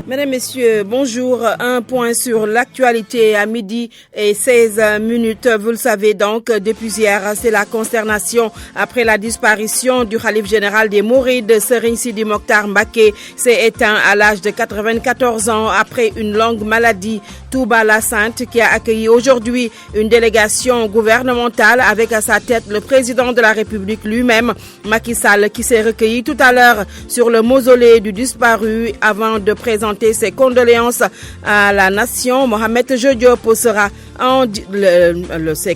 Mesdames, Messieurs, bonjour. Un point sur l'actualité à midi et 16 minutes. Vous le savez donc, depuis hier, c'est la consternation après la disparition du khalife général des Mourides, Serigne Sidi Mokhtar Mbacké, s'est éteint à l'âge de 94 ans après une longue maladie. Touba la Sainte qui a accueilli aujourd'hui une délégation gouvernementale avec à sa tête le président de la République lui-même, Macky Sall, qui s'est recueilli tout à l'heure sur le mausolée du disparu avant de présenter ses condoléances à la nation. Mohamed Diop sera ses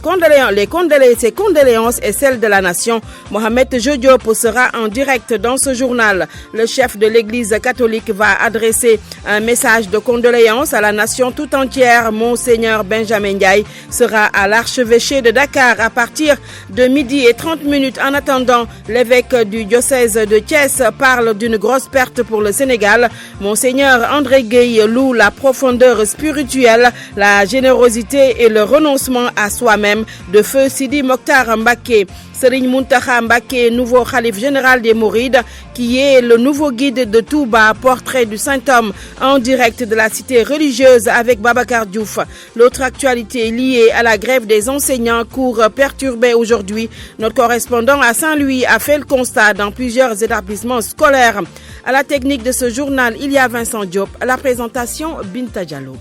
condoléances et celles de la nation. Mohamed Diop sera en direct dans ce journal. Le chef de l'église catholique va adresser un message de condoléances à la nation tout entière. Monseigneur Benjamin Ndiaye sera à l'archevêché de Dakar à partir de 12h30. En attendant, l'évêque du diocèse de Thiès parle d'une grosse perte pour le Sénégal. Monseigneur André Gueye loue la profondeur spirituelle, la générosité et le renoncement à soi-même de feu Sidi Mokhtar Mbacké. Serigne Mountakha Mbacké, nouveau khalife général des Mourides, qui est le nouveau guide de Touba, portrait du Saint-Homme en direct de la cité religieuse avec Babacar Diouf. L'autre actualité liée à la grève des enseignants, cours perturbés aujourd'hui. Notre correspondant à Saint-Louis a fait le constat dans plusieurs établissements scolaires. À la technique de ce journal, il y a Vincent Diop. À la présentation, Binta Diallo.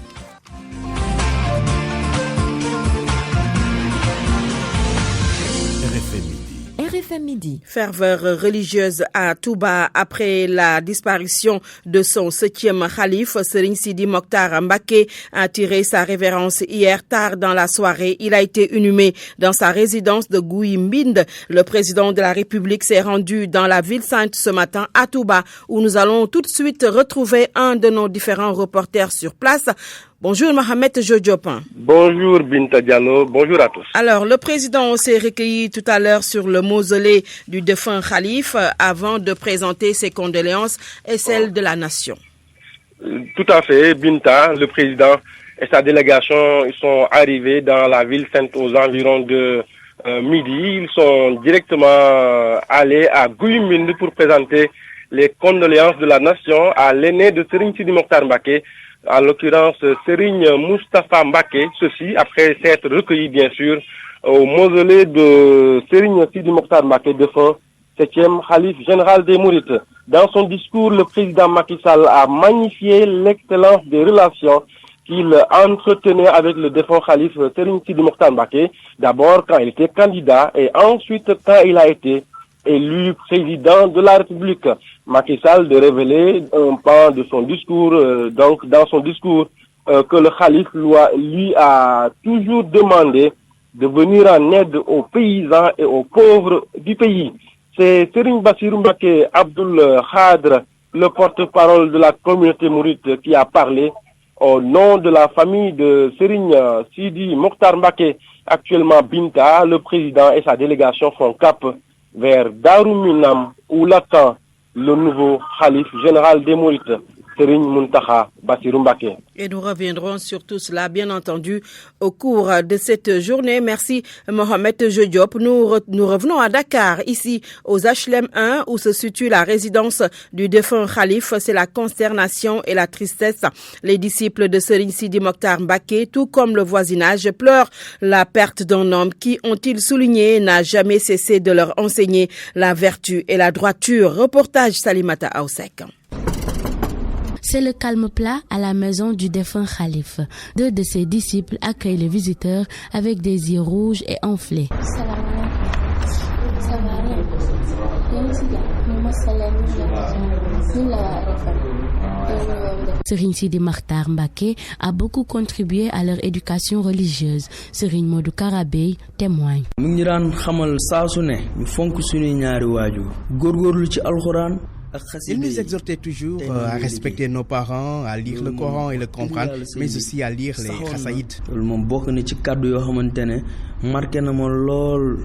RFM Midi. Ferveur religieuse à Touba après la disparition de son 7e khalife, Serigne Sidi Mokhtar Mbacké a tiré sa révérence hier tard dans la soirée. Il a été inhumé dans sa résidence de Gouy-Mbinde. Le président de la République s'est rendu dans la ville sainte ce matin à Touba, où nous allons tout de suite retrouver un de nos différents reporters sur place. Bonjour Mohamed Diop. Bonjour Binta Diallo, bonjour à tous. Alors, le président s'est recueilli tout à l'heure sur le mausolée du défunt khalife avant de présenter ses condoléances et celles de la nation. Tout à fait, Binta, le président et sa délégation, ils sont arrivés dans la ville sainte aux environs de midi. Ils sont directement allés à Gouy-Mbinde pour présenter les condoléances de la nation à l'aîné de Serigne Sidi Mokhtar Mbacké, en l'occurrence Serigne Moustapha Mbacké, ceci après s'être recueilli bien sûr au mausolée de Serigne Sidi Mokhtar Mbacké, défunt 7e khalife général des Mourides. Dans son discours, le président Macky Sall a magnifié l'excellence des relations qu'il entretenait avec le défunt khalife Serigne Sidi Mokhtar Mbacké, d'abord quand il était candidat et ensuite quand il a été élu président de la République. Macky Sall de révéler un pan de son discours, donc dans son discours, que le khalife lui a toujours demandé de venir en aide aux paysans et aux pauvres du pays. C'est Serigne Bassirou Mbacké Abdoul Khadre, le porte-parole de la communauté mouride, qui a parlé au nom de la famille de Serigne Sidi Mokhtar Mbacké. Actuellement, Binta, le président et sa délégation font cap vers Darou Minam où l'attend le nouveau khalife général des Mourides, Serigne Mountakha Bassirou Mbacké. Et nous reviendrons sur tout cela, bien entendu, au cours de cette journée. Merci Mohamed Diop. Nous revenons à Dakar, ici aux HLM 1, où se situe la résidence du défunt khalife. C'est la consternation et la tristesse. Les disciples de Serigne Sidi Mokhtar Mbacké, tout comme le voisinage, pleurent la perte d'un homme qui, ont-ils souligné, n'a jamais cessé de leur enseigner la vertu et la droiture. Reportage Salimata Aoussek. C'est le calme plat à la maison du défunt khalife. 2 de ses disciples accueillent les visiteurs avec des yeux rouges et enflés. Serigne Sidi Mokhtar Mbacké a beaucoup contribué à leur éducation religieuse. Serigne Modou Karabey témoigne. mu ngi daan xamal saa su ne ñu fonk suñuy ñaari waajur góorgóorlu ci alxuraan. Il nous exhortait toujours à respecter nos parents, à lire le Coran et le comprendre, mais aussi à lire les Khasaïd.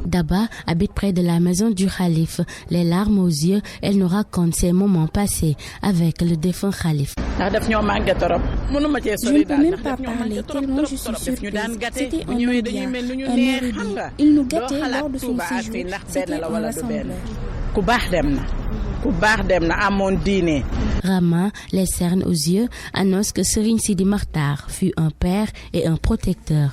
Daba habite près de la maison du khalife. Les larmes aux yeux, elle nous raconte ses moments passés avec le défunt khalife. Je ne peux même pas parler tellement je suis surprise. C'était un homme bien, un érudit. Il nous gâtait lors de son séjour. C'était un rassembleur. Rama, les cernes aux yeux, annonce que Serigne Sidi Makhtar fut un père et un protecteur.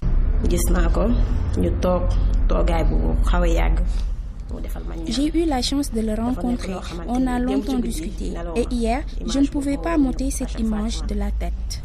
J'ai eu la chance de le rencontrer. On a longtemps discuté. Et hier, je ne pouvais pas m'ôter cette image de la tête.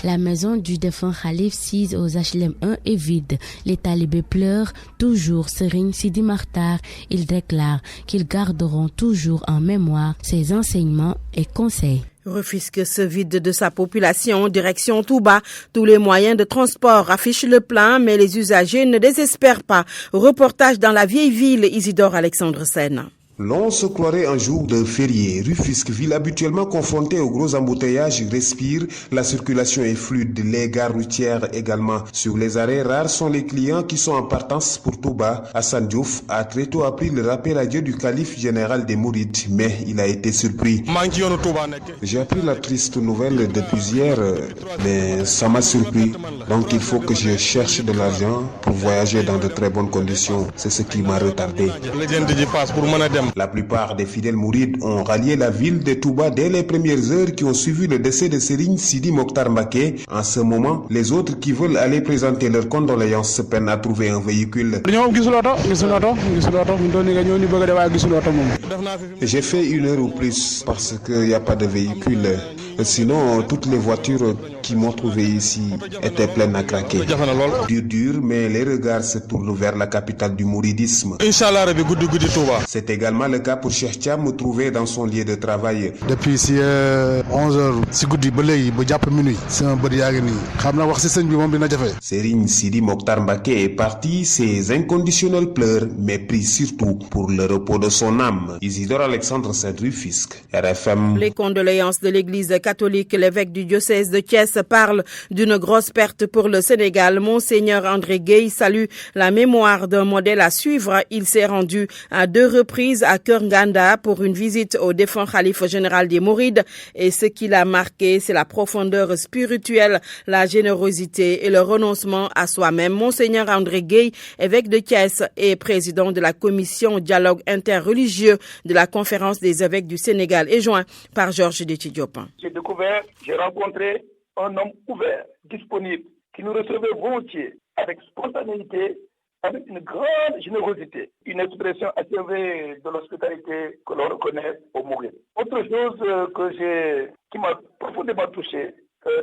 La maison du défunt Khalif 6 aux HLM 1 est vide. Les talibés pleurent toujours Serigne Sidi Makhtar. Ils déclarent qu'ils garderont toujours en mémoire ses enseignements et conseils. Rufisque se vide de sa population, direction Touba. Tous les moyens de transport affichent le plein, mais les usagers ne désespèrent pas. Reportage dans la vieille ville, Isidore Alexandre Sen. L'on se croirait un jour de férié. Rufisque, ville habituellement confrontée aux gros embouteillages, respire. La circulation est fluide. Les gares routières également. Sur les arrêts, rares sont les clients qui sont en partance pour Touba. Hassan Diouf a très tôt appris le rappel à Dieu du calife général des Mourides, mais il a été surpris. J'ai appris la triste nouvelle depuis hier, mais ça m'a surpris. Donc il faut que je cherche de l'argent pour voyager dans de très bonnes conditions. C'est ce qui m'a retardé. La plupart des fidèles mourides ont rallié la ville de Touba dès les premières heures qui ont suivi le décès de Serigne Sidi Mokhtar Mbacké. En ce moment, les autres qui veulent aller présenter leurs condoléances se peinent à trouver un véhicule. J'ai fait 1 heure ou plus parce qu'il n'y a pas de véhicule. Sinon, toutes les voitures qui m'ont trouvé ici étaient pleines à craquer. Dur, mais les regards se tournent vers la capitale du mouridisme. C'est également le cas pour Cheikh Thiam, trouvé dans son lieu de travail. Depuis 11h, Serigne Sidi Mokhtar Mbacké est parti, ses inconditionnels pleurs, mais pris surtout pour le repos de son âme. Isidore Alexandre Saint-Rufisque, RFM. Les condoléances de l'église catholique, l'évêque du diocèse de Thiès parle d'une grosse perte pour le Sénégal. Monseigneur André Gueye salue la mémoire d'un modèle à suivre. Il s'est rendu à 2 reprises à Keur-Nganda pour une visite au défunt khalife général des Mourides. Et ce qui l'a marqué, c'est la profondeur spirituelle, la générosité et le renoncement à soi-même. Monseigneur André Gueye, évêque de Thiès et président de la commission dialogue interreligieux de la conférence des évêques du Sénégal, est joint par Georges Déthidiopin. J'ai rencontré un homme ouvert, disponible, qui nous recevait volontiers, avec spontanéité, avec une grande générosité, une expression achevée de l'hospitalité que l'on reconnaît au Mourides. Autre chose qui m'a profondément touché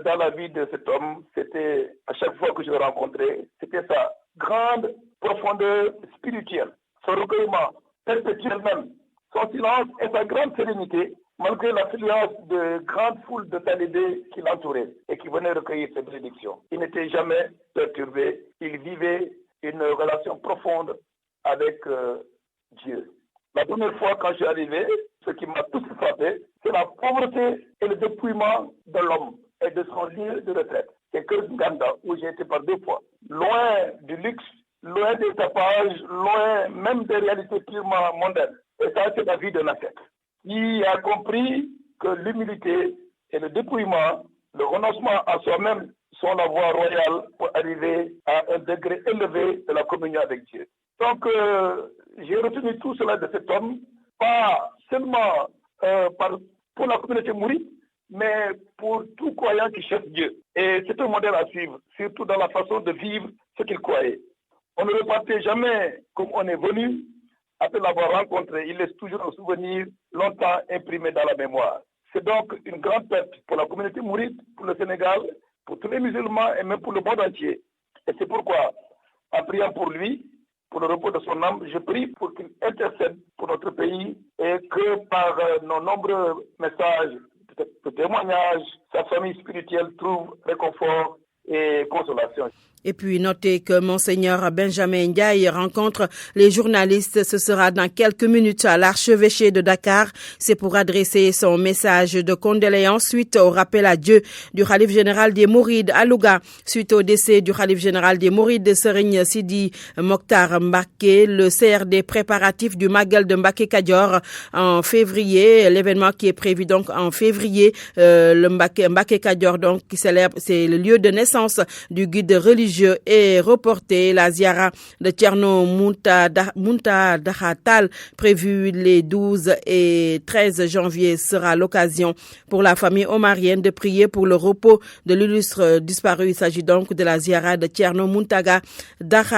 dans la vie de cet homme, c'était, à chaque fois que je le rencontrais, c'était sa grande profondeur spirituelle, son recueillement perpétuel même, son silence et sa grande sérénité, malgré l'affluence de grandes foules de talibés qui l'entouraient et qui venaient recueillir ses bénédictions. Il n'était jamais perturbé, il vivait une relation profonde avec Dieu. La première fois quand je suis arrivé, ce qui m'a tout frappé, c'est la pauvreté et le dépouillement de l'homme et de son lieu de retraite. C'est Keur-Nganda, où j'ai été par 2 fois. Loin du luxe, loin des tapages, loin même des réalités purement mondaines. Et ça, c'est la vie d'un ascète. Il a compris que l'humilité et le dépouillement, le renoncement à soi-même sont la voie royale pour arriver à un degré élevé de la communion avec Dieu. Donc, j'ai retenu tout cela de cet homme, pas seulement pour la communauté mouride, mais pour tout croyant qui cherche Dieu. Et c'est un modèle à suivre, surtout dans la façon de vivre ce qu'il croyait. On ne repartait jamais comme on est venu. Après l'avoir rencontré, il laisse toujours un souvenir longtemps imprimé dans la mémoire. C'est donc une grande perte pour la communauté mouride, pour le Sénégal, pour tous les musulmans et même pour le monde entier. Et c'est pourquoi, en priant pour lui, pour le repos de son âme, je prie pour qu'il intercède pour notre pays et que par nos nombreux messages de témoignages, sa famille spirituelle trouve réconfort et consolation. Et puis, notez que Monseigneur Benjamin Ndiaye rencontre les journalistes. Ce sera dans quelques minutes à l'archevêché de Dakar. C'est pour adresser son message de condoléances suite au rappel à Dieu du khalife général des Mourides à Louga. Suite au décès du khalife général des Mourides, Serigne Sidi Mokhtar Mbacké, le CRD préparatif du Magal de Mbacké Kadior en février. L'événement qui est prévu donc en février, le Mbacké Kadior donc qui célèbre, c'est le lieu de naissance du guide religieux oblige est reportée. La ziara de Thierno Muntaha Tall, prévue les 12 et 13 janvier, sera l'occasion pour la famille omarienne de prier pour le repos de l'illustre disparu. Il s'agit donc de la ziara de Thierno Muntaha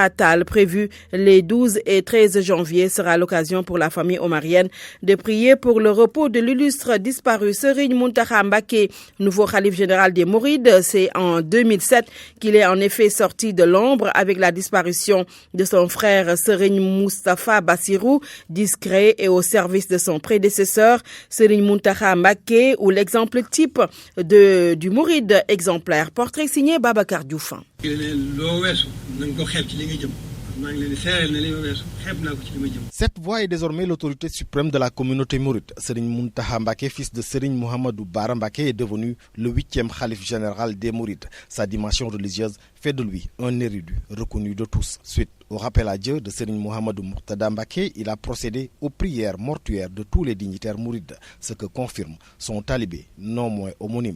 Tall, prévue les 12 et 13 janvier, sera l'occasion pour la famille omarienne de prier pour le repos de l'illustre disparu. Serigne Muntaha Mbacké, nouveau khalife général des Mourides, c'est en 2007 qu'il est en effet sorti de l'ombre avec la disparition de son frère Serigne Moustapha Bassirou, discret et au service de son prédécesseur Serigne Muntaha Mbacké, ou l'exemple type du Mouride exemplaire. Portrait signé Babacar Diouf. Cette voix est désormais l'autorité suprême de la communauté mouride. Serigne Muntaha Mbacké, fils de Serigne Mouhamadou Bara Mbacké, est devenu le 8e khalife général des Mourides. Sa dimension religieuse fait de lui un érudit reconnu de tous. Suite au rappel à Dieu de Serigne Mouhamadou Mourtada Mbacké, il a procédé aux prières mortuaires de tous les dignitaires mourides, ce que confirme son talibé non moins homonyme.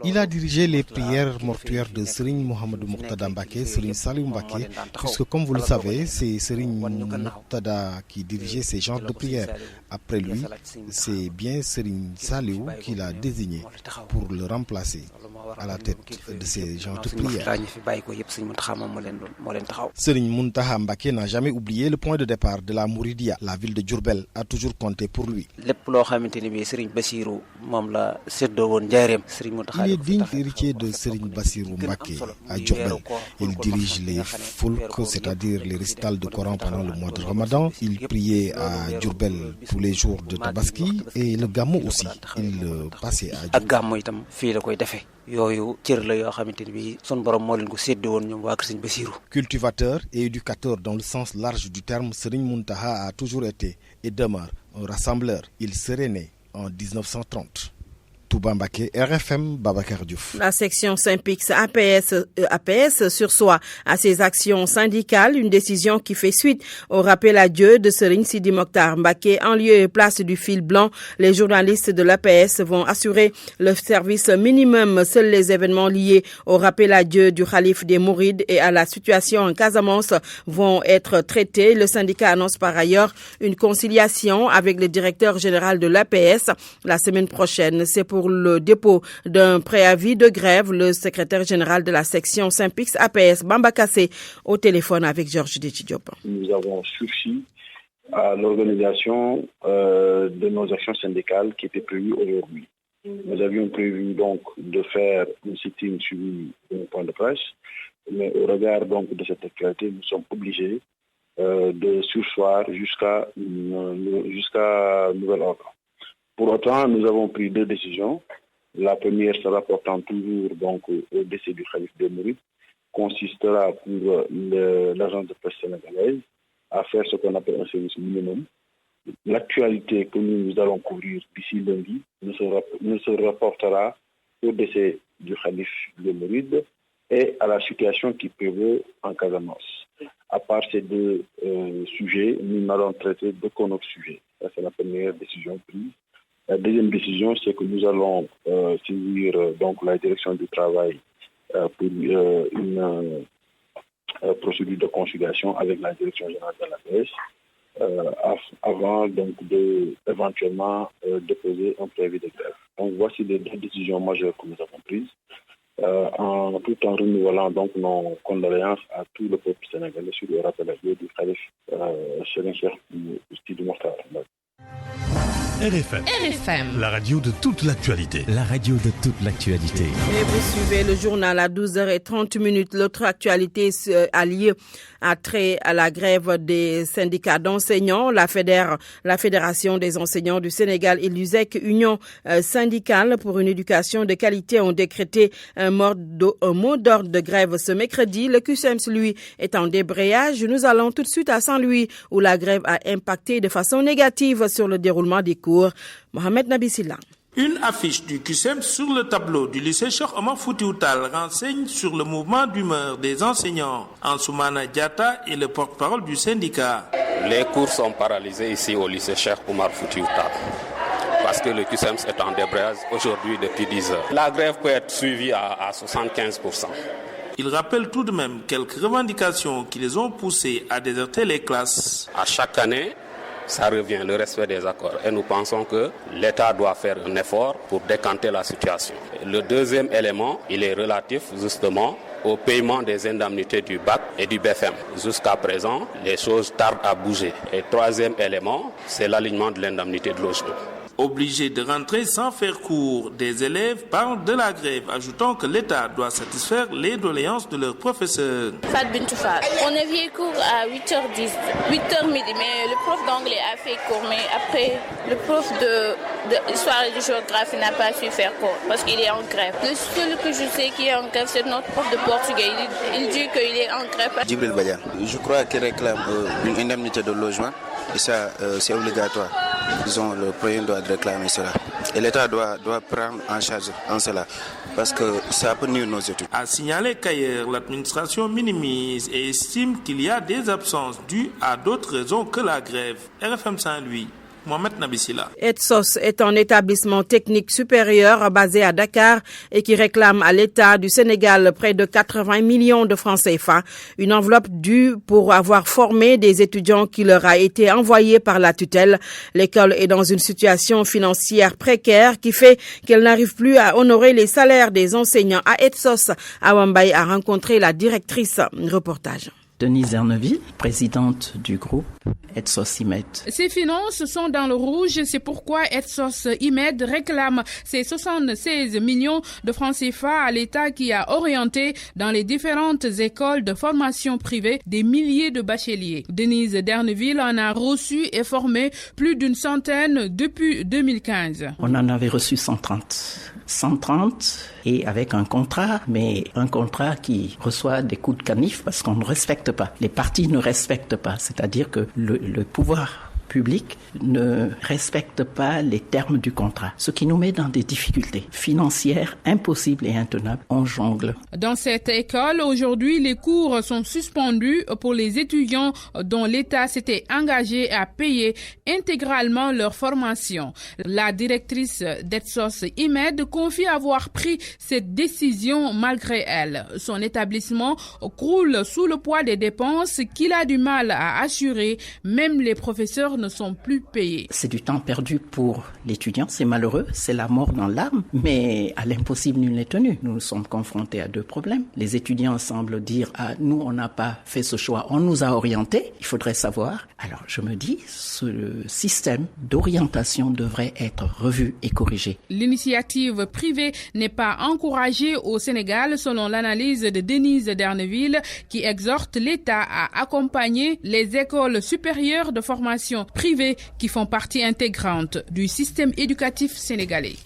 Il a dirigé les prières mortuaires de Serigne Mouhamadou Mourtada Mbacké, Serigne Saliou Mbacké, puisque comme vous le savez, c'est Serigne Mourtada qui dirigeait ces genres de prières. Après lui, c'est bien Serigne Saliou qui l'a désigné pour le remplacer à la tête de ces genres de prières. Serigne Muntaha Mbacké n'a jamais oublié le point de départ de la Mouridia. La ville de Diourbel a toujours compté pour lui. Il est digne héritier de Serigne Bassirou Mbacké à Diourbel. Il dirige les foulques, c'est-à-dire les récitals de Coran pendant le mois de Ramadan. Il priait à Diourbel tous les jours de Tabaski et le Gamou aussi. Il passait à Diourbel. Cultivateur et éducateur dans le sens large du terme, Serigne Muntaha a toujours été et demeure un rassembleur. Il serait né en 1930. Touba Mbacké, RFM, Babacar Diouf. La section Synpics APS sursoit à ses actions syndicales, une décision qui fait suite au rappel à Dieu de Serigne Sidi Mokhtar Mbacké. En lieu et place du fil blanc, les journalistes de l'APS vont assurer le service minimum. Seuls les événements liés au rappel à Dieu du khalife des Mourides et à la situation en Casamance vont être traités. Le syndicat annonce par ailleurs une conciliation avec le directeur général de l'APS la semaine prochaine. C'est pour le dépôt d'un préavis de grève, le secrétaire général de la section Synpics APS, Bamba Kassé, au téléphone avec Georges Diop. Nous avons sursis à l'organisation de nos actions syndicales qui étaient prévues aujourd'hui. Nous avions prévu donc de faire une sitting suivi d'un point de presse, mais au regard donc de cette actualité, nous sommes obligés de surseoir jusqu'à nouvel ordre. Pour autant, nous avons pris 2 décisions. La première, se rapportant toujours donc au décès du khalife des Mourides, consistera pour l'agence de presse sénégalaise à faire ce qu'on appelle un service minimum. L'actualité que nous allons couvrir d'ici lundi ne se rapportera au décès du khalife des Mourides et à la situation qui prévaut en Casamance. À part ces 2 sujets, nous n'allons traiter d'aucun autre sujet. Ça, c'est la première décision prise. La deuxième décision, c'est que nous allons saisir donc la direction du travail pour une procédure de conciliation avec la direction générale de l'APS avant donc éventuellement déposer un préavis de grève. Donc voici les 2 décisions majeures que nous avons prises, tout en renouvelant donc nos condoléances à tout le peuple sénégalais sur le rappel à Dieu du khalife Serigne Sidi Mokhtar. RFM, la radio de toute l'actualité. La radio de toute l'actualité. Et vous suivez le journal à 12h30. L'autre actualité alliée a trait à la grève des syndicats d'enseignants. La Fédération des enseignants du Sénégal et l'USEC, Union syndicale pour une éducation de qualité, ont décrété un mot d'ordre de grève ce mercredi. Le QSEMS, lui, est en débrayage. Nous allons tout de suite à Saint-Louis où la grève a impacté de façon négative sur le déroulement des cours. Mohamed Nabissila. Une affiche du QSEM sur le tableau du lycée Cheikh Omar Foutiyou Tall renseigne sur le mouvement d'humeur des enseignants. Ansoumana Diatta est le porte-parole du syndicat. Les cours sont paralysés ici au lycée Cheikh Omar Foutiyou Tall. parce que le QSEMS est en débrayage aujourd'hui depuis 10 heures. La grève peut être suivie à 75%. Il rappelle tout de même quelques revendications qui les ont poussés à déserter les classes. À chaque année, ça revient, le respect des accords. Et nous pensons que l'État doit faire un effort pour décanter la situation. Le deuxième élément, il est relatif justement au paiement des indemnités du BAC et du BFM. Jusqu'à présent, les choses tardent à bouger. Et troisième élément, c'est l'alignement de l'indemnité de logement. Obligés de rentrer sans faire cours, des élèves parlent de la grève, ajoutant que l'État doit satisfaire les doléances de leurs professeurs. Fat Bintou Fat. On a vu cours à 8h10, 8h midi, mais le prof d'anglais a fait cours, mais après, le prof de histoire et de géographie n'a pas su faire cours parce qu'il est en grève. Le seul que je sais qui est en grève, c'est notre prof de portugais. Il dit qu'il est en grève. Djibril Badian, je crois qu'il réclame une indemnité de logement et ça, c'est obligatoire. Disons, le premier doit réclamer cela. Et l'État doit prendre en charge en cela, parce que ça peut nuire nos études. A signalé qu'ailleurs, l'administration minimise et estime qu'il y a des absences dues à d'autres raisons que la grève. RFM Saint-Louis. Mohamed Nabissila. ETSOS est un établissement technique supérieur basé à Dakar et qui réclame à l'État du Sénégal près de 80 millions de francs CFA, une enveloppe due pour avoir formé des étudiants qui leur a été envoyée par la tutelle. L'école est dans une situation financière précaire qui fait qu'elle n'arrive plus à honorer les salaires des enseignants. À ETSOS, Awambaye a rencontré la directrice. Reportage. Denise Erneville, présidente du groupe ETSOS IMED. Ces finances sont dans le rouge, c'est pourquoi ETSOS IMED réclame ces 76 millions de francs CFA à l'État qui a orienté dans les différentes écoles de formation privée des milliers de bacheliers. Denise Derneville en a reçu et formé plus d'une centaine depuis 2015. On en avait reçu 130 et avec un contrat, mais un contrat qui reçoit des coups de canif parce qu'on ne respecte pas. Les partis ne respectent pas, c'est-à-dire que le pouvoir public ne respecte pas les termes du contrat, ce qui nous met dans des difficultés financières impossibles et intenables. On jongle. Dans cette école, aujourd'hui, les cours sont suspendus pour les étudiants dont l'État s'était engagé à payer intégralement leur formation. La directrice d'ETSOS IMED confie avoir pris cette décision malgré elle. Son établissement croule sous le poids des dépenses qu'il a du mal à assurer. Même les professeurs ne sont plus payés. C'est du temps perdu pour l'étudiant, c'est malheureux, c'est la mort dans l'âme, mais à l'impossible nul n'est tenu. Nous sommes confrontés à deux problèmes. Les étudiants semblent dire « Ah, nous, on n'a pas fait ce choix, on nous a orientés, il faudrait savoir ». Alors, je me dis, ce système d'orientation devrait être revu et corrigé. L'initiative privée n'est pas encouragée au Sénégal, selon l'analyse de Denise Derneville, qui exhorte l'État à accompagner les écoles supérieures de formation privées qui font partie intégrante du système éducatif sénégalais.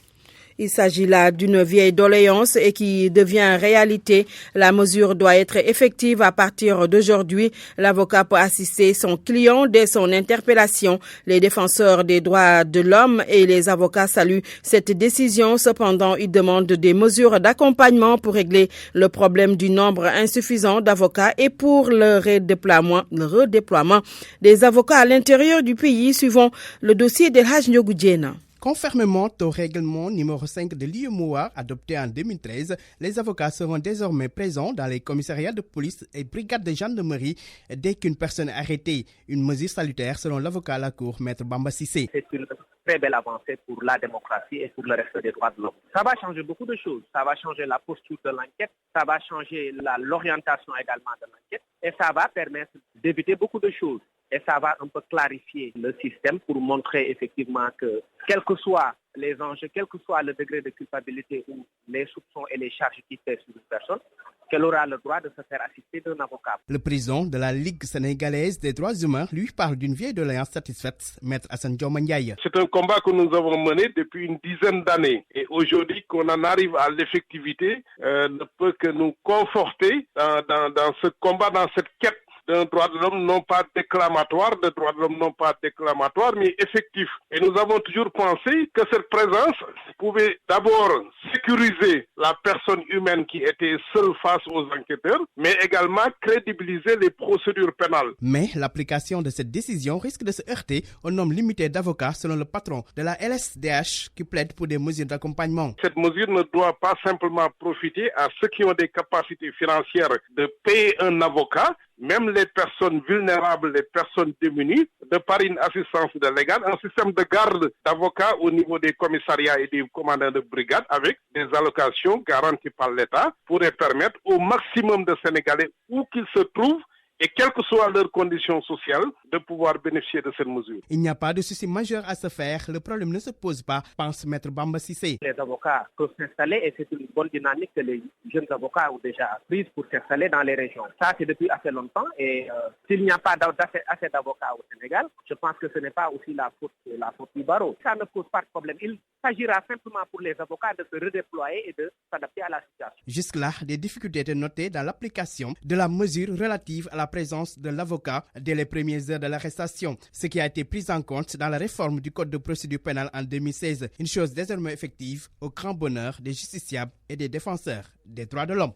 Il s'agit là d'une vieille doléance et qui devient réalité. La mesure doit être effective à partir d'aujourd'hui. L'avocat peut assister son client dès son interpellation. Les défenseurs des droits de l'homme et les avocats saluent cette décision. Cependant, ils demandent des mesures d'accompagnement pour régler le problème du nombre insuffisant d'avocats et pour le redéploiement des avocats à l'intérieur du pays, suivant le dossier d'El Hadj Ndiogou Diène. Conformément au règlement numéro 5 de l'UEMOA adopté en 2013, les avocats seront désormais présents dans les commissariats de police et brigades de gendarmerie dès qu'une personne est arrêtée. Une mesure salutaire selon l'avocat à la Cour, Maître Bamba Sissé. C'est une très belle avancée pour la démocratie et pour le respect des droits de l'homme. Ça va changer beaucoup de choses. Ça va changer la posture de l'enquête, ça va changer l'orientation également de l'enquête et ça va permettre d'éviter beaucoup de choses. Et ça va un peu clarifier le système pour montrer effectivement que, quels que soient les enjeux, quel que soit le degré de culpabilité ou les soupçons et les charges qui pèsent sur une personne, qu'elle aura le droit de se faire assister d'un avocat. Le président de la Ligue sénégalaise des droits humains lui parle d'une vieille doléance satisfaite, Maître Hassan Diomaniaï. C'est un combat que nous avons mené depuis une dizaine d'années. Et aujourd'hui, qu'on en arrive à l'effectivité, ne peut que nous conforter dans ce combat, dans cette quête d'un droit de l'homme non pas déclamatoire, de droits de l'homme non pas déclamatoire, mais effectif. Et nous avons toujours pensé que cette présence pouvait d'abord sécuriser la personne humaine qui était seule face aux enquêteurs, mais également crédibiliser les procédures pénales. Mais l'application de cette décision risque de se heurter au nombre limité d'avocats selon le patron de la LSDH qui plaide pour des mesures d'accompagnement. Cette mesure ne doit pas simplement profiter à ceux qui ont des capacités financières de payer un avocat, même les personnes vulnérables, les personnes démunies, de par une assistance légale, un système de garde d'avocats au niveau des commissariats et des commandants de brigade avec des allocations garanties par l'État pourrait permettre au maximum de Sénégalais où qu'ils se trouvent et quelles que soient leurs conditions sociales, de pouvoir bénéficier de cette mesure. Il n'y a pas de souci majeur à se faire, le problème ne se pose pas, pense Maître Bamba Cissé. Les avocats peuvent s'installer et c'est une bonne dynamique que les jeunes avocats ont déjà prise pour s'installer dans les régions. Ça, c'est depuis assez longtemps et s'il n'y a pas assez d'avocats au Sénégal, je pense que ce n'est pas aussi la faute du barreau. Ça ne pose pas de problème. Il s'agira simplement pour les avocats de se redéployer et de s'adapter à la situation. Jusque-là, des difficultés étaient notées dans l'application de la mesure relative à la présence de l'avocat dès les premières heures de l'arrestation, ce qui a été pris en compte dans la réforme du Code de procédure pénale en 2016, une chose désormais effective au grand bonheur des justiciables et des défenseurs des droits de l'homme.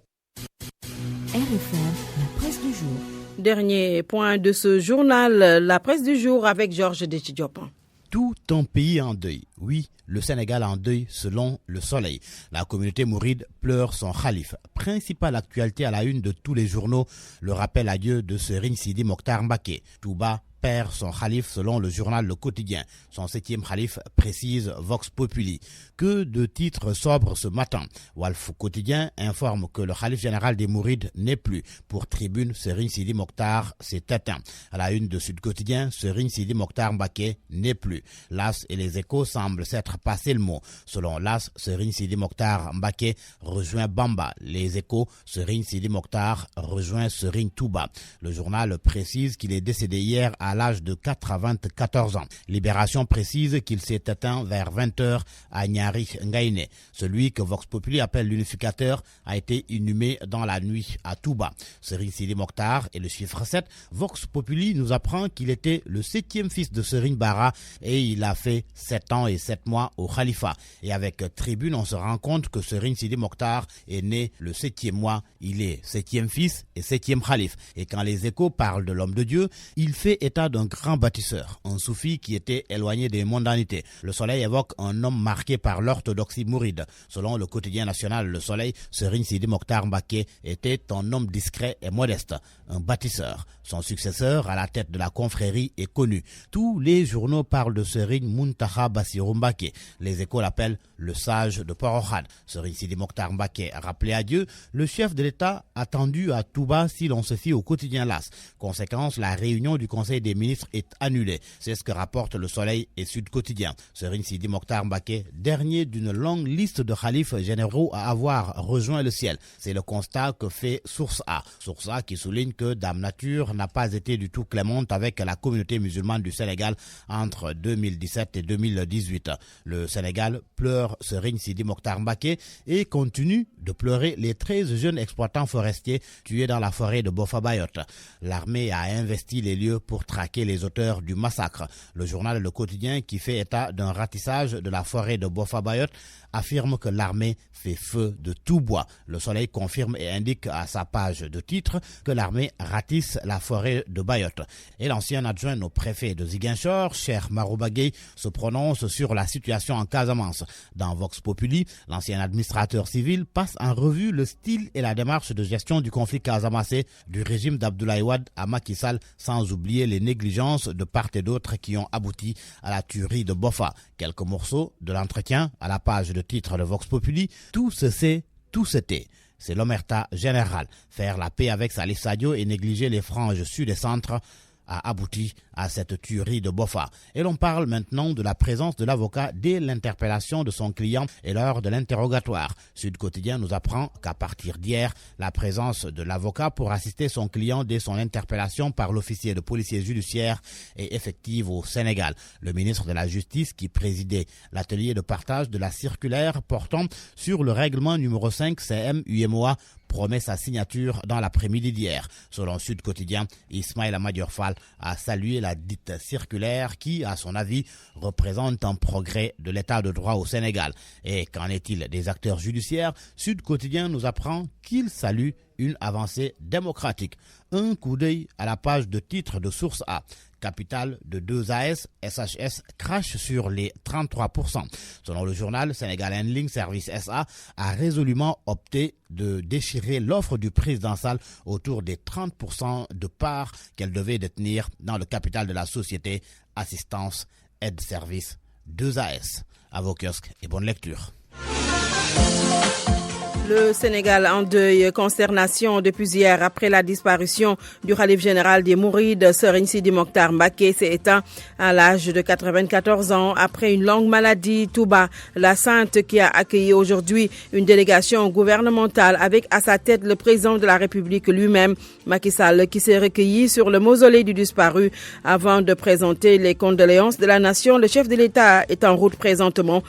RFM, la presse du jour. Dernier point de ce journal, la presse du jour avec Georges Détidiopan. Tout un pays en deuil. Oui, le Sénégal en deuil selon Le Soleil. La communauté mouride pleure son khalife. Principale actualité à la une de tous les journaux, le rappel à Dieu de Serigne Sidi Mokhtar Mbacké. Touba perd son khalife selon le journal Le Quotidien. Son 7e khalife précise Vox Populi. Que de titres sobres ce matin. Walf Quotidien informe que le khalife général des Mourides n'est plus. Pour Tribune, Serigne Sidi Mokhtar s'est éteint. À la une de Sud Quotidien, Serigne Sidi Mokhtar Mbacké n'est plus. L'As et les Échos semblent s'être passé le mot. Selon l'As, Serigne Sidi Mokhtar Mbacké rejoint Bamba. Les Échos, Serigne Sidi Mokhtar rejoint Serigne Touba. Le journal précise qu'il est décédé hier à l'âge de 94 ans. Libération précise qu'il s'est éteint vers 20h à Niari Ngaïné. Celui que Vox Populi appelle l'unificateur a été inhumé dans la nuit à Touba. Serigne Sidi Mokhtar et le chiffre 7. Vox Populi nous apprend qu'il était le 7e fils de Serigne Bara et il a fait 7 ans et 7 mois au Khalifa. Et avec Tribune, on se rend compte que Serigne Sidi Mokhtar est né le 7e mois. Il est 7e fils et 7e Khalif. Et quand les Échos parlent de l'homme de Dieu, il fait état d'un grand bâtisseur, un soufi qui était éloigné des mondanités. Le Soleil évoque un homme marqué par l'orthodoxie mouride. Selon le quotidien national Le Soleil, Serigne Sidi Mokhtar Mbacké était un homme discret et modeste, un bâtisseur. Son successeur à la tête de la confrérie est connu. Tous les journaux parlent de Serigne Muntaha Bassirou Mbacké. Les Échos l'appellent le sage de Porokhane. Serigne Sidi Mokhtar Mbacké a rappelé à Dieu, le chef de l'État attendu à Touba si l'on se fie au quotidien L'As. Conséquence, la réunion du Conseil des ministres est annulée. C'est ce que rapportent Le Soleil et Sud Quotidien. Serigne Sidi Mokhtar Mbacké, dernier d'une longue liste de khalifes généraux à avoir rejoint le ciel. C'est le constat que fait Source A. Source A qui souligne que Dame Nature n'a pas été du tout clémente avec la communauté musulmane du Sénégal entre 2017 et 2018. Le Sénégal pleure Serigne Sidi Mokhtar Mbacké et continue de pleurer les 13 jeunes exploitants forestiers tués dans la forêt de Bofa-Bayotte. L'armée a investi les lieux pour traquer les auteurs du massacre. Le journal Le Quotidien, qui fait état d'un ratissage de la forêt de Bofa-Bayotte, affirme que l'armée fait feu de tout bois. Le Soleil confirme et indique à sa page de titre que l'armée ratisse la forêt de Bayotte. Et l'ancien adjoint au préfet de Ziguinchor, Cheikh Marouba Gueye, se prononce sur la situation en Casamance. Dans Vox Populi, l'ancien administrateur civil passe en revue le style et la démarche de gestion du conflit casamassé du régime d'Abdoulaye Wade à Macky Sall, sans oublier les négligences de part et d'autre qui ont abouti à la tuerie de Bofa. Quelques morceaux de l'entretien à la page de titre de Vox Populi. Tout se sait, tout se tait. C'est l'omerta générale. Faire la paix avec Salif Sadio et négliger les franges sud et centre a abouti à cette tuerie de Bofa. Et l'on parle maintenant de la présence de l'avocat dès l'interpellation de son client et lors de l'interrogatoire. Sud Quotidien nous apprend qu'à partir d'hier, la présence de l'avocat pour assister son client dès son interpellation par l'officier de police judiciaire est effective au Sénégal. Le ministre de la Justice, qui présidait l'atelier de partage de la circulaire portant sur le règlement numéro 5 CM-UMOA promet sa signature dans l'après-midi d'hier. Selon Sud Quotidien, Ismaïla Madior Fall a salué la dite circulaire qui, à son avis, représente un progrès de l'état de droit au Sénégal. Et qu'en est-il des acteurs judiciaires? Sud Quotidien nous apprend qu'il salue une avancée démocratique. Un coup d'œil à la page de titre de Source A. Capital de 2 AS, SHS crache sur les 33%. Selon le journal, Sénégal Handling Service SA a résolument opté de déchirer l'offre du président Sall autour des 30% de parts qu'elle devait détenir dans le capital de la société Assistance Aide Service 2 AS. À vos kiosques et bonne lecture. Le Sénégal en deuil, consternation depuis hier après la disparition du khalife général des Mourides, Serigne Sidi Mokhtar Mbacké, s'est éteint à l'âge de 94 ans après une longue maladie. Touba, la sainte, qui a accueilli aujourd'hui une délégation gouvernementale avec à sa tête le président de la République lui-même, Macky Sall, qui s'est recueilli sur le mausolée du disparu avant de présenter les condoléances de la nation. Le chef de l'État est en route présentement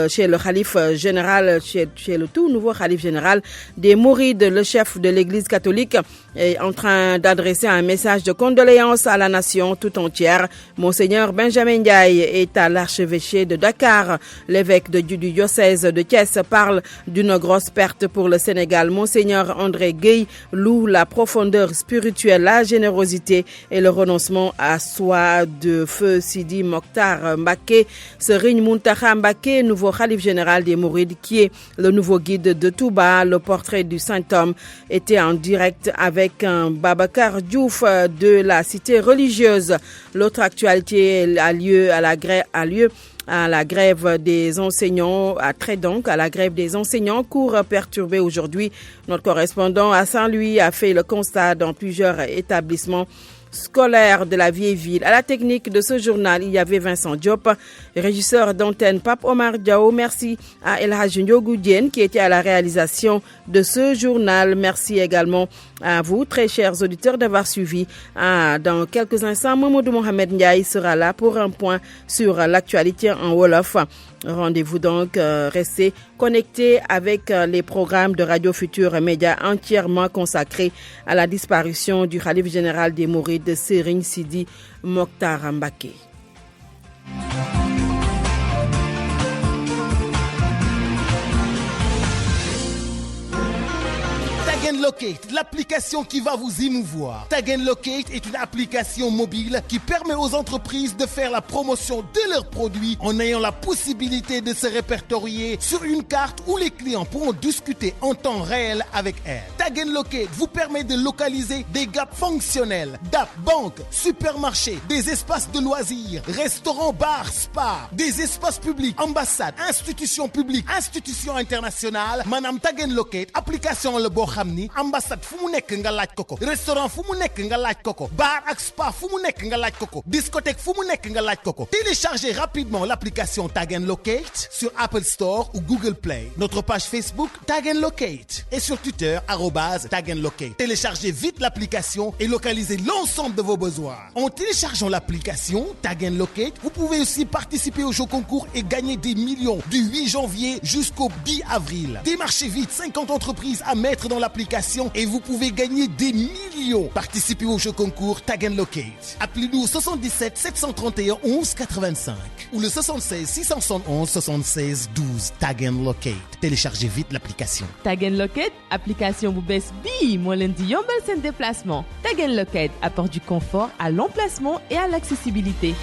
chez le khalife général, chez le tout nouveau khalife général des Mourides. Le chef de l'église catholique est en train d'adresser un message de condoléances à la nation tout entière. Monseigneur Benjamin Ndiaye est à l'archevêché de Dakar. L'évêque du diocèse de Thiès parle d'une grosse perte pour le Sénégal. Monseigneur André Gueye loue la profondeur spirituelle, la générosité et le renoncement à soi de feu Sidi Mokhtar Mbacké. Serigne Mountakha Mbacké, nouveau khalife général des Mourides, qui est le nouveau guide de Touba. Le portrait du Saint-Homme était en direct avec Babacar Diouf de la cité religieuse. L'autre actualité a lieu à la grève des enseignants, cours perturbés aujourd'hui. Notre correspondant à Saint-Louis a fait le constat dans plusieurs établissements scolaire de la vieille ville. À la technique de ce journal, il y avait Vincent Diop, régisseur d'antenne Pape Omar Diao. Merci à El Hadji Ndiogou Diène qui était à la réalisation de ce journal. Merci également à vous, très chers auditeurs, d'avoir suivi. Dans quelques instants, Mamadou Mohamed Ndiaye sera là pour un point sur l'actualité en Wolof. Rendez-vous donc, restez connectés avec les programmes de Radio Futur Média entièrement consacrés à la disparition du khalife général des Mourides, Serigne Sidi Mokhtar Mbacké. Tag & Locate, l'application qui va vous émouvoir. Tag & Locate est une application mobile qui permet aux entreprises de faire la promotion de leurs produits en ayant la possibilité de se répertorier sur une carte où les clients pourront discuter en temps réel avec elle. Tag & Locate vous permet de localiser des gaps fonctionnels d'app, banque, supermarché, des espaces de loisirs, restaurants, bars, spa, des espaces publics, ambassades, institutions publiques, institutions internationales. Manam Tag & Locate, application le bo xamni ambassade fu mu nek nga laaj koko, restaurant fu mu nek nga laaj koko, bar ak spa fu mu nek nga laaj koko, discothèque fu mu nek nga laaj koko. Téléchargez rapidement l'application Tag & Locate sur Apple Store ou Google Play. Notre page Facebook Tag & Locate et sur Twitter @Tag & Locate. Téléchargez vite l'application et localisez l'ensemble de vos besoins. En téléchargeant l'application Tag & Locate, vous pouvez aussi participer au jeu concours et gagner des millions du 8 janvier jusqu'au 10 avril. Démarchez vite, 50 entreprises à mettre dans l'application et vous pouvez gagner des millions. Participez au jeu concours Tag & Locate. Appelez-nous au 77 731 11 85 ou le 76 671 76 12. Tag & Locate. Téléchargez vite l'application. Tag & Locate, application bu bees bii moo leen di yombal seen déplacement. Tag & Locate apporte du confort à l'emplacement et à l'accessibilité.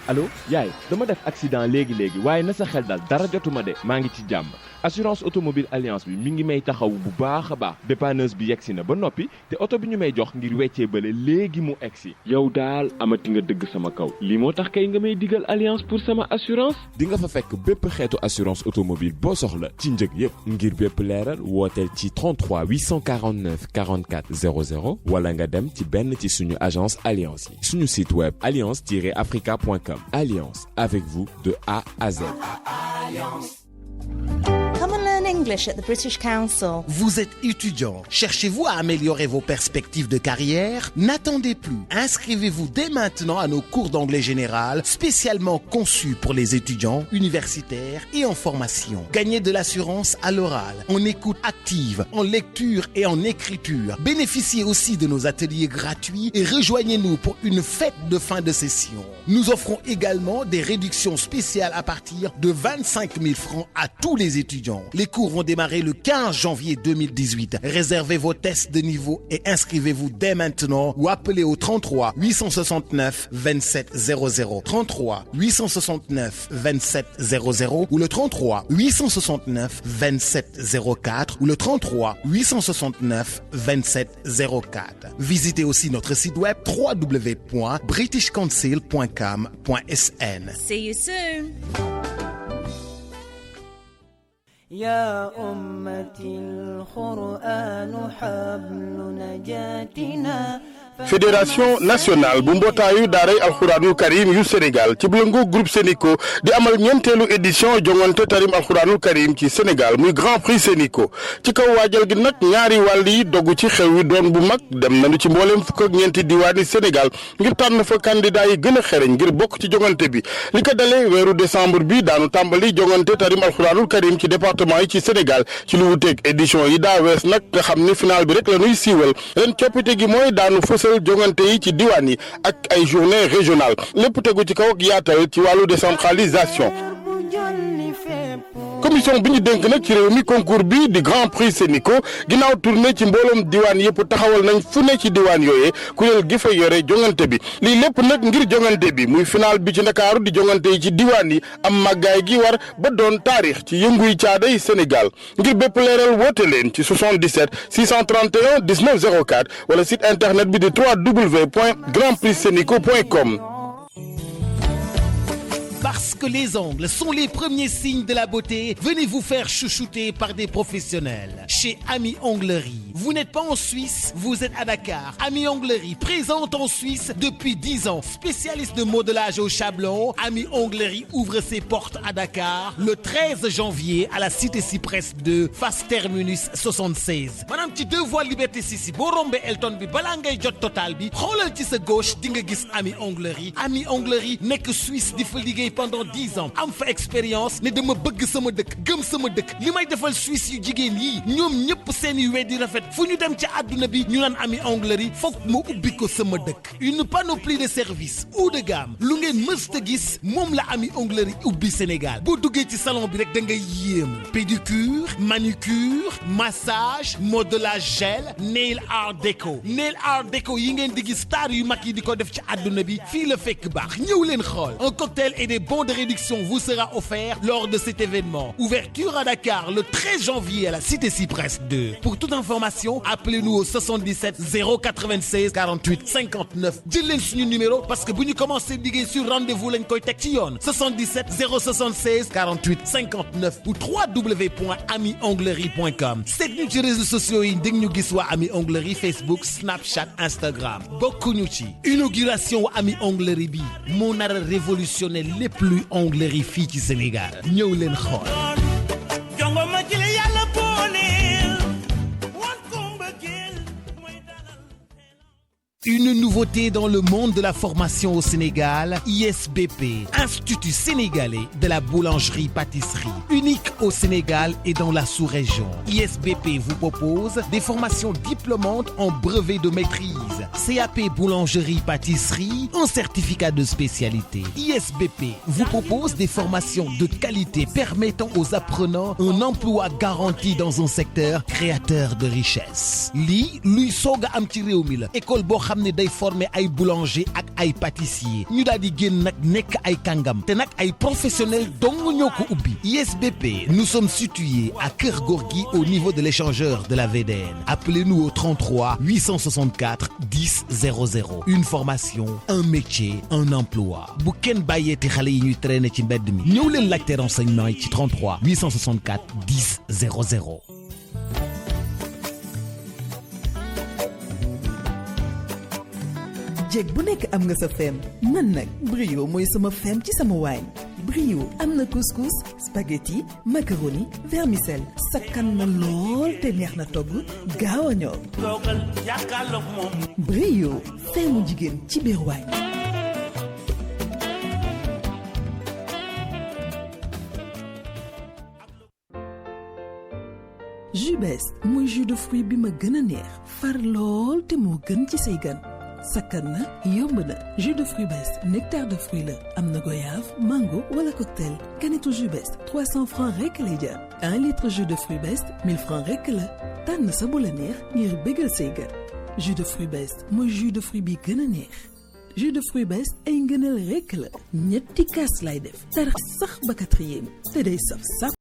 Allô yaay dama def accident léegi waaye na sa xel dal dara jotuma de maa ngi ci jàmm. Assurance automobile alliance bi mi ngi may taxaw bu baax a baax dépanneuse bi yegsi na ba noppi te oto bi ñu may jox ngir weccee bële léegi mu egsi. Yow daal amati nga dëgg sama kaw lii moo tax kay nga may digal alliance pour sama assurance. di nga fa fekk bépp xeetu assurance automobile boo soxla ci njëg yépp ngir bépp leeral wooteel ci 33 849 44 00 wala nga dem ci benn ci suñu agence alliance yi suñu site web alliance-africa.com. Alliance avec vous de A à Z. Common Learning English at the British Council. Vous êtes étudiant, cherchez-vous à améliorer vos perspectives de carrière? N'attendez plus. Inscrivez-vous dès maintenant à nos cours d'anglais général spécialement conçus pour les étudiants, universitaires et en formation. Gagnez de l'assurance à l'oral, en écoute active, en lecture et en écriture. Bénéficiez aussi de nos ateliers gratuits et rejoignez-nous pour une fête de fin de session. Nous offrons également des réductions spéciales à partir de 25 000 francs à tous les étudiants. Les cours vont démarrer le 15 janvier 2018. Réservez vos tests de niveau et inscrivez-vous dès maintenant ou appelez au 33 869 27 00, 33 869 27 00 ou le 33 869 27 04 ou le 33 869 27 04. Visitez aussi notre site web www.britishcouncil.com.sn. See you soon. يا أمتي القرآن حبل نجاتنا Fédération nationale bu mbootaayu daaray alxuraanul karim yu Sénégal ci blëngu groupe Sénico di amal ñeenteelu édition jongante tarim alxuraanul karim ci Sénégal muy grand prix Sénico ci kaw waajal gi nag ñaari wàll yi dogu ci xew wi doon bu mag dem nañu ci mbooleem fukk ak ñeenti diwaani Sénégal ngir tànn fa candidat yi gën a xereñ ngir bokk ci jongante bi li ko dalee weeru décembre bi daanu tàmbali jongante tarim alxuraanul karim ci département yi ci Sénégal ci lu wuteeg édition yi daa wees nag nga xam ni final bi rek la ñuy siiwal ren coppite gi mooy daanu jongante yi ci diwaan yi ak ay journée régionale lépp tegu ci kaw ak yaatal ci wàllu décentralisation. commission bi ñu dénk nag ci réew mi concours bi di grand prix Sénico ginnaaw tournée ci mbooloom diwaan yëpp taxawal nañ fu ne ci diwaan yooyee kuréel gi fa yore jongante bi lii lépp nag ngir jongante bi muy final bi ci Ndakaaru di jongante yi ci diwaan yi am màggaay gi war ba doon taarix ci yënguy caaday Sénégal ngir bépp leeral woote leen ci 77 631 19 04 wala site internet bi di www.grandprixsenico.com. Parce que les ongles sont les premiers signes de la beauté, venez vous faire chouchouter par des professionnels. Chez Ami Onglerie. Vous n'êtes pas en Suisse, vous êtes à Dakar. Ami Onglerie, présente en Suisse depuis 10 ans. Spécialiste de modelage au chablon, Ami Onglerie ouvre ses portes à Dakar le 13 janvier à la Cité Cypress 2, face Terminus 76. Madame, tu deux voies Liberté Sissi, Borombe Elton bi balangay jot total bi, xolal ci sa gauche di nga gis Ami Onglerie. Ami Onglerie nekk Suisse di fa liggéey pendant 10 ans am fa expérience ne dama bëgg sama dëkk gëm sama dëkk li may defal Suisse yu jigéen yi ñoom ñëpp seeni wet di rafet fu ñu dem ci àdduna bi ñu naan Ami Onglerie foog ma ubbi ko sama dëkk une panoplie de services haut de gamme lu ngeen mësta gis moom la Ami Onglerie ubbi Sénégal boo duggee ci salon bi rek da ngay yéem pédicure manucure massage modelage gel nail art déco yi ngeen di gis star yu mag yi di ko def ci àdduna bi fii la fekk baax ñëw leen xool un cocktail et des bons de réduction vous sera offert lors de cet événement. Ouverture à Dakar le 13 janvier à la Cité Cypress 2. Pour toute information, appelez-nous au 77 096 48 59. Jël leen suñu numéro parce que bu ñu commencé liggéey sur rendez-vous lañ koy teg ci yoon 77 076 48 59 ou www.amionglerie.com. seet ñu ci réseaux sociaux yi dégg ñu gis waa Ami Onglerie Facebook, Snapchat, Instagram. bokkuñu ci inauguration wu Ami Onglerie bi moo nar a révolutionner les plus onglerie fii ci Sénégal ñëw leen xool. Une nouveauté dans le monde de la formation au Sénégal, ISBP, Institut sénégalais de la boulangerie-pâtisserie, unique au Sénégal et dans la sous-région. ISBP vous propose des formations diplômantes en brevet de maîtrise, CAP boulangerie-pâtisserie, un certificat de spécialité. ISBP vous propose des formations de qualité permettant aux apprenants un emploi garanti dans un secteur créateur de richesse. Lii luy soog a am ci réew mi la école boo xam ne day former ay boulanger ak ay pâtissier ñu daal di génn nag nekk ay kàngam te nag ay professionnels dong ñoo ko ubbi. ISBP, nous sommes situés à Kër Gorgui au niveau de l'échangeur de la VDN. Appelez-nous au 33 864 10 00. Une formation, un métier, un emploi. Bu kenn bàyyeeti xale yi ñuy traîner ci mbedd mi ñëw leen laajte renseignement yi ci 33 864 10 00. jeeg bu nekk am nga sa fem man nag brio mooy sama fem ci sama waañ brio am na couscous spaghetti macaroni vermicelle sakkan na lool te neex na togg gaaw a ñor brio femu jigéen ci biir waañ. jus bees mooy jus de fruit bi ma gën a neex far lool te moo gën ci say gan sakkan na yomb na jus de fruit bees nectar de fruit la am na goyave mango wala cocktail kanetu jus bees 300 francs rek lay jar 1 litre jus de fruit bees 1000 francs rek la tànn sa bu la neex ngir bégal say gan jus de fruit bees mooy jus de fruit bi gën a neex jus de fruit bees ay ngëneel rek la ñetti kaas lay def tar sax ba 4e te day saf saf